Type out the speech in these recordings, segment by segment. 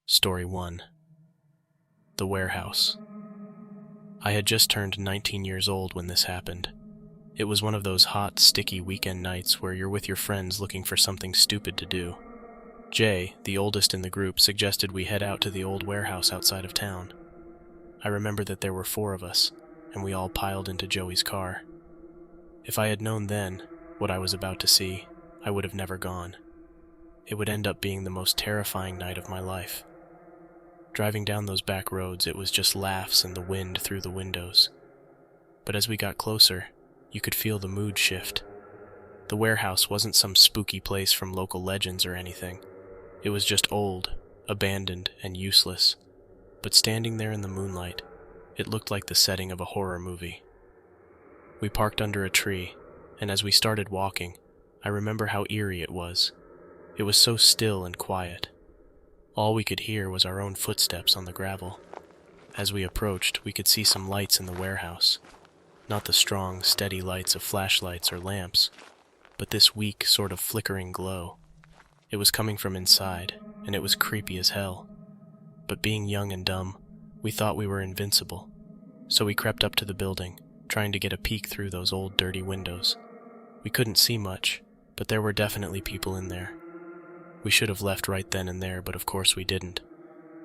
Story 1. The Warehouse. I had just turned 19 years old when this happened. It was one of those hot, sticky weekend nights where you're with your friends looking for something stupid to do. Jay, the oldest in the group, suggested we head out to the old warehouse outside of town. I remember that there were 4 of us, and we all piled into Joey's car. If I had known then what I was about to see, I would have never gone. It would end up being the most terrifying night of my life. Driving down those back roads, it was just laughs and the wind through the windows. But as we got closer, you could feel the mood shift. The warehouse wasn't some spooky place from local legends or anything. It was just old, abandoned, and useless. But standing there in the moonlight, it looked like the setting of a horror movie. We parked under a tree, and as we started walking, I remember how eerie it was. It was so still and quiet. All we could hear was our own footsteps on the gravel. As we approached, we could see some lights in the warehouse. Not the strong, steady lights of flashlights or lamps, but this weak, sort of flickering glow. It was coming from inside, and it was creepy as hell. But being young and dumb, we thought we were invincible. So we crept up to the building, trying to get a peek through those old dirty windows. We couldn't see much, but there were definitely people in there. We should have left right then and there, but of course we didn't.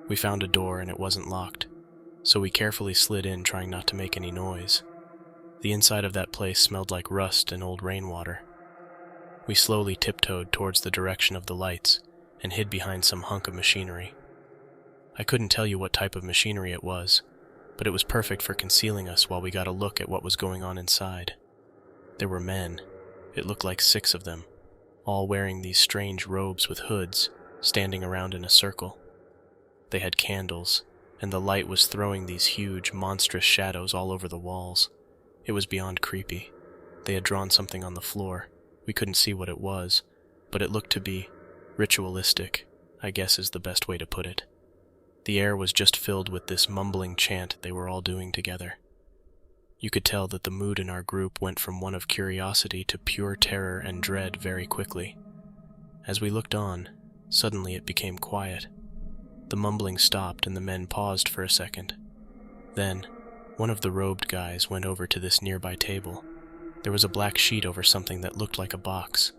We found a door and it wasn't locked, so we carefully slid in, trying not to make any noise. The inside of that place smelled like rust and old rainwater. We slowly tiptoed towards the direction of the lights and hid behind some hunk of machinery. I couldn't tell you what type of machinery it was, but it was perfect for concealing us while we got a look at what was going on inside. There were men. It looked like 6 of them, all wearing these strange robes with hoods, standing around in a circle. They had candles, and the light was throwing these huge, monstrous shadows all over the walls. It was beyond creepy. They had drawn something on the floor. We couldn't see what it was, but it looked to be ritualistic, I guess is the best way to put it. The air was just filled with this mumbling chant they were all doing together. You could tell that the mood in our group went from one of curiosity to pure terror and dread very quickly. As we looked on, suddenly it became quiet. The mumbling stopped and the men paused for a second. Then, one of the robed guys went over to this nearby table. There was a black sheet over something that looked like a box.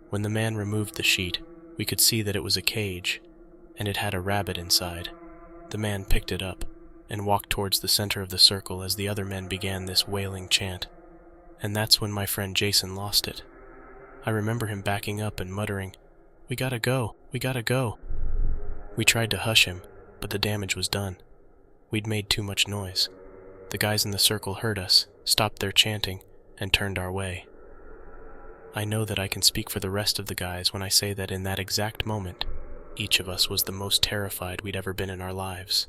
When the man removed the sheet, we could see that it was a cage, and it had a rabbit inside. The man picked it up and walked towards the center of the circle as the other men began this wailing chant. And that's when my friend Jason lost it. I remember him backing up and muttering, "We gotta go, we gotta go." We tried to hush him, but the damage was done. We'd made too much noise. The guys in the circle heard us, stopped their chanting, and turned our way. I know that I can speak for the rest of the guys when I say that in that exact moment, each of us was the most terrified we'd ever been in our lives.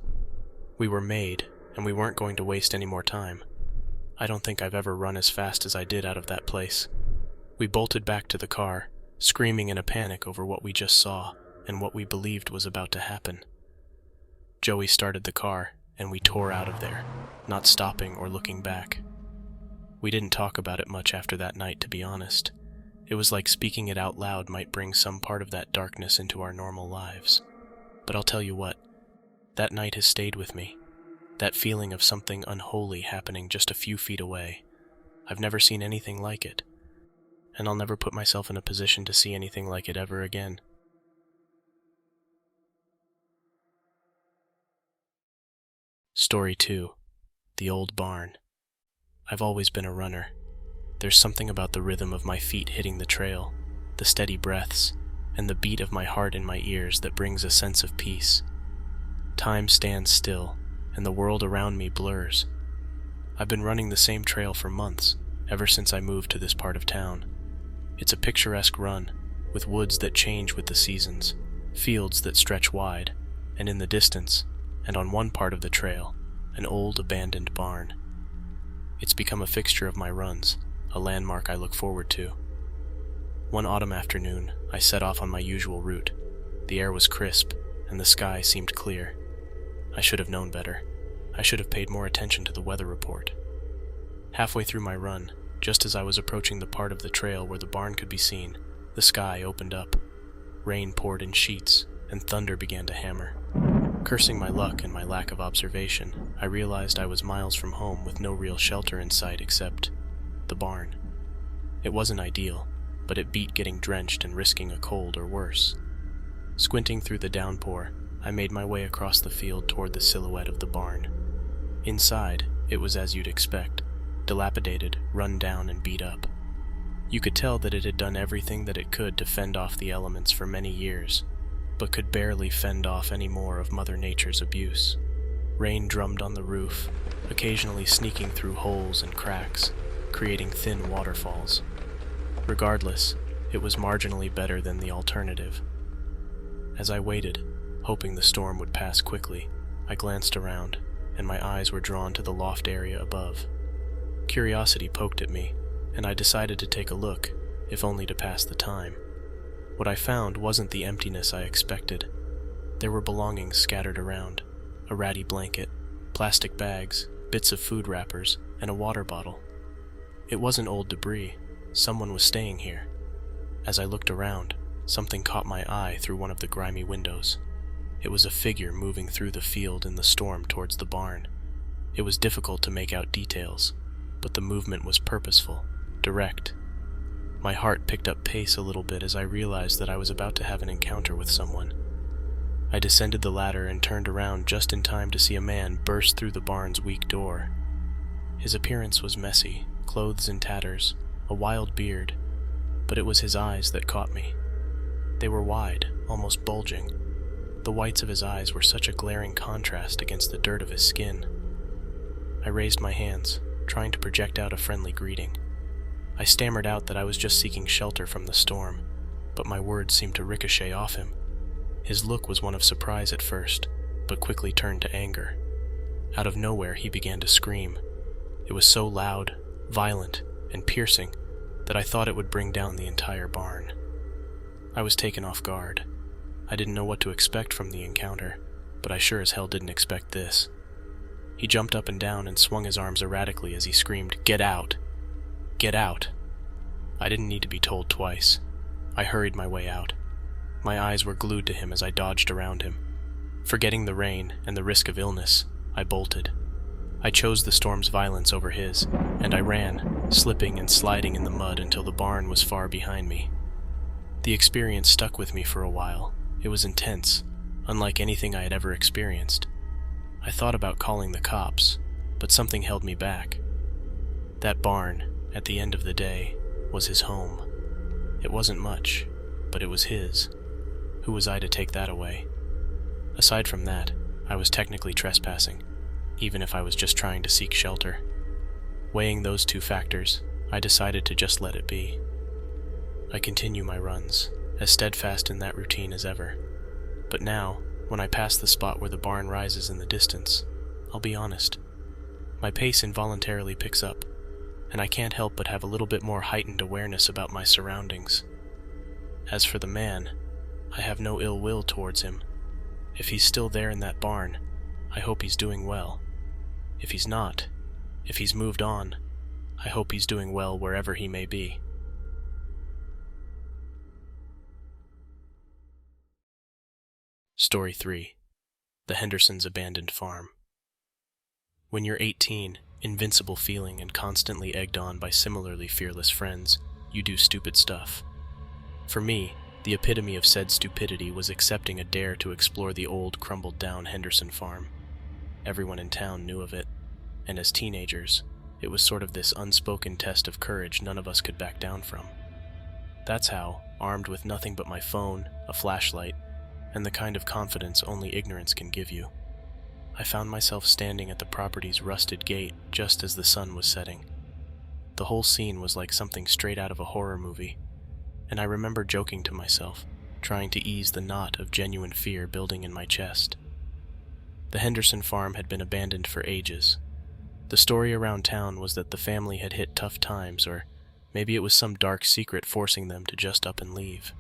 We were made, and we weren't going to waste any more time. I don't think I've ever run as fast as I did out of that place. We bolted back to the car, screaming in a panic over what we just saw and what we believed was about to happen. Joey started the car, and we tore out of there, not stopping or looking back. We didn't talk about it much after that night, to be honest. It was like speaking it out loud might bring some part of that darkness into our normal lives. But I'll tell you what, that night has stayed with me. That feeling of something unholy happening just a few feet away. I've never seen anything like it, and I'll never put myself in a position to see anything like it ever again. Story 2. The Old Barn. I've always been a runner. There's something about the rhythm of my feet hitting the trail, the steady breaths, and the beat of my heart in my ears that brings a sense of peace. Time stands still, and the world around me blurs. I've been running the same trail for months, ever since I moved to this part of town. It's a picturesque run, with woods that change with the seasons, fields that stretch wide, and in the distance, and on one part of the trail, an old abandoned barn. It's become a fixture of my runs, a landmark I look forward to. One autumn afternoon, I set off on my usual route. The air was crisp, and the sky seemed clear. I should have known better. I should have paid more attention to the weather report. Halfway through my run, just as I was approaching the part of the trail where the barn could be seen, the sky opened up. Rain poured in sheets, and thunder began to hammer. Cursing my luck and my lack of observation, I realized I was miles from home with no real shelter in sight except the barn. It wasn't ideal, but it beat getting drenched and risking a cold or worse. Squinting through the downpour, I made my way across the field toward the silhouette of the barn. Inside, it was as you'd expect, dilapidated, run down, and beat up. You could tell that it had done everything that it could to fend off the elements for many years, but could barely fend off any more of Mother Nature's abuse. Rain drummed on the roof, occasionally sneaking through holes and cracks, creating thin waterfalls. Regardless, it was marginally better than the alternative. As I waited, hoping the storm would pass quickly, I glanced around, and my eyes were drawn to the loft area above. Curiosity poked at me, and I decided to take a look, if only to pass the time. What I found wasn't the emptiness I expected. There were belongings scattered around: a ratty blanket, plastic bags, bits of food wrappers, and a water bottle. It wasn't old debris. Someone was staying here. As I looked around, something caught my eye through one of the grimy windows. It was a figure moving through the field in the storm towards the barn. It was difficult to make out details, but the movement was purposeful, direct. My heart picked up pace a little bit as I realized that I was about to have an encounter with someone. I descended the ladder and turned around just in time to see a man burst through the barn's weak door. His appearance was messy, clothes in tatters, a wild beard, but it was his eyes that caught me. They were wide, almost bulging. The whites of his eyes were such a glaring contrast against the dirt of his skin. I raised my hands, trying to project out a friendly greeting. I stammered out that I was just seeking shelter from the storm, but my words seemed to ricochet off him. His look was one of surprise at first, but quickly turned to anger. Out of nowhere, he began to scream. It was so loud, violent, and piercing that I thought it would bring down the entire barn. I was taken off guard. I didn't know what to expect from the encounter, but I sure as hell didn't expect this. He jumped up and down and swung his arms erratically as he screamed, "Get out! Get out!" I didn't need to be told twice. I hurried my way out. My eyes were glued to him as I dodged around him. Forgetting the rain and the risk of illness, I bolted. I chose the storm's violence over his, and I ran, slipping and sliding in the mud until the barn was far behind me. The experience stuck with me for a while. It was intense, unlike anything I had ever experienced. I thought about calling the cops, but something held me back. That barn, at the end of the day, was his home. It wasn't much, but it was his. Who was I to take that away? Aside from that, I was technically trespassing, even if I was just trying to seek shelter. Weighing those two factors, I decided to just let it be. I continue my runs, as steadfast in that routine as ever. But now, when I pass the spot where the barn rises in the distance, I'll be honest, my pace involuntarily picks up, and I can't help but have a little bit more heightened awareness about my surroundings. As for the man, I have no ill will towards him. If he's still there in that barn, I hope he's doing well. If he's not, if he's moved on, I hope he's doing well wherever he may be. Story 3. The Hendersons' Abandoned Farm. When you're 18, invincible feeling and constantly egged on by similarly fearless friends, you do stupid stuff. For me, the epitome of said stupidity was accepting a dare to explore the old, crumbled-down Henderson farm. Everyone in town knew of it, and as teenagers, it was sort of this unspoken test of courage none of us could back down from. That's how, armed with nothing but my phone, a flashlight, and the kind of confidence only ignorance can give you, I found myself standing at the property's rusted gate just as the sun was setting. The whole scene was like something straight out of a horror movie, and I remember joking to myself, trying to ease the knot of genuine fear building in my chest. The Henderson farm had been abandoned for ages. The story around town was that the family had hit tough times, or maybe it was some dark secret forcing them to just up and leave.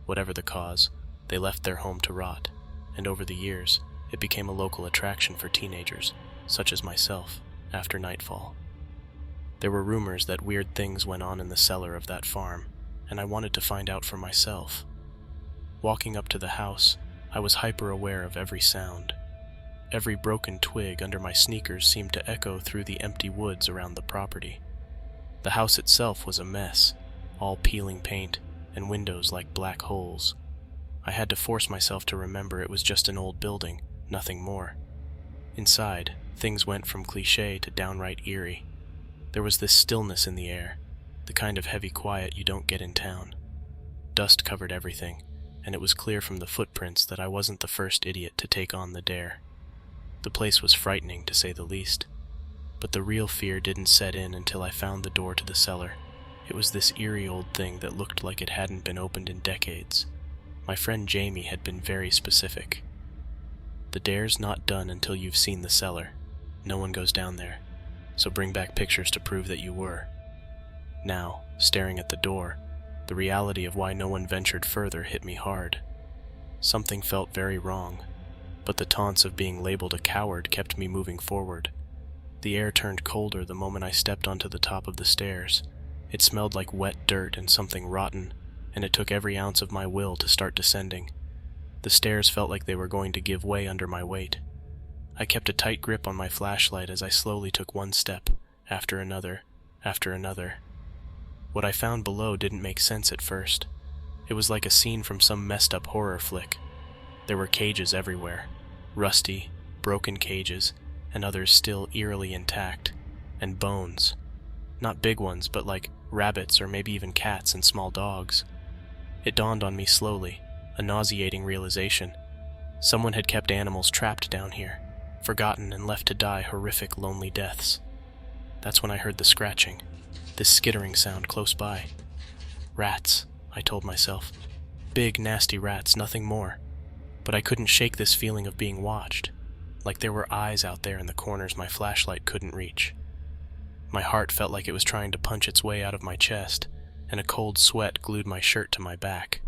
Whatever the cause, they left their home to rot, and over the years, it became a local attraction for teenagers, such as myself, after nightfall. There were rumors that weird things went on in the cellar of that farm, and I wanted to find out for myself. Walking up to the house, I was hyper-aware of every sound. Every broken twig under my sneakers seemed to echo through the empty woods around the property. The house itself was a mess, all peeling paint and windows like black holes. I had to force myself to remember it was just an old building, nothing more. Inside, things went from cliché to downright eerie. There was this stillness in the air, the kind of heavy quiet you don't get in town. Dust covered everything, and it was clear from the footprints that I wasn't the first idiot to take on the dare. The place was frightening, to say the least. But the real fear didn't set in until I found the door to the cellar. It was this eerie old thing that looked like it hadn't been opened in decades. My friend Jamie had been very specific. The dare's not done until you've seen the cellar. No one goes down there, so bring back pictures to prove that you were. Now, staring at the door, the reality of why no one ventured further hit me hard. Something felt very wrong, but the taunts of being labeled a coward kept me moving forward. The air turned colder the moment I stepped onto the top of the stairs. It smelled like wet dirt and something rotten, and it took every ounce of my will to start descending. The stairs felt like they were going to give way under my weight. I kept a tight grip on my flashlight as I slowly took one step, after another, after another. What I found below didn't make sense at first. It was like a scene from some messed-up horror flick. There were cages everywhere, rusty, broken cages, and others still eerily intact, and bones. Not big ones, but like rabbits or maybe even cats and small dogs. It dawned on me slowly, a nauseating realization. Someone had kept animals trapped down here, forgotten and left to die horrific, lonely deaths. That's when I heard the scratching, this skittering sound close by. Rats, I told myself. Big, nasty rats, nothing more. But I couldn't shake this feeling of being watched, like there were eyes out there in the corners my flashlight couldn't reach. My heart felt like it was trying to punch its way out of my chest, and a cold sweat glued my shirt to my back.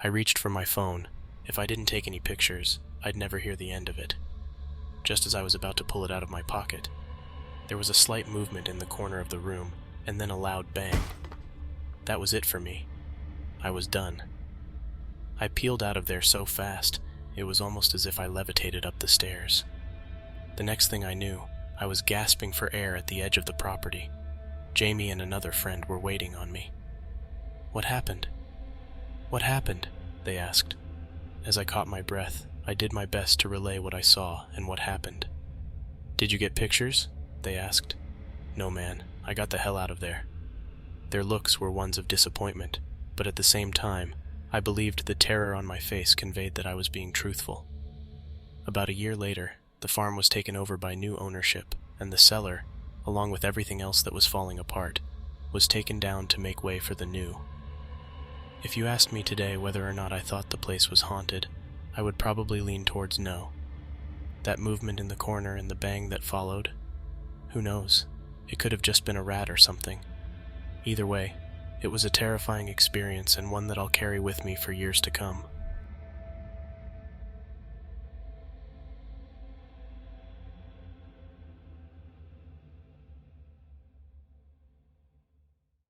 I reached for my phone. If I didn't take any pictures, I'd never hear the end of it. Just as I was about to pull it out of my pocket, there was a slight movement in the corner of the room, and then a loud bang. That was it for me. I was done. I peeled out of there so fast, it was almost as if I levitated up the stairs. The next thing I knew, I was gasping for air at the edge of the property. Jamie and another friend were waiting on me. "What happened? What happened?" they asked. As I caught my breath, I did my best to relay what I saw and what happened. "Did you get pictures?" they asked. "No, man, I got the hell out of there." Their looks were ones of disappointment, but at the same time, I believed the terror on my face conveyed that I was being truthful. About a year later, the farm was taken over by new ownership, and the cellar, along with everything else that was falling apart, was taken down to make way for the new. If you asked me today whether or not I thought the place was haunted, I would probably lean towards no. That movement in the corner and the bang that followed? Who knows? It could have just been a rat or something. Either way, it was a terrifying experience and one that I'll carry with me for years to come.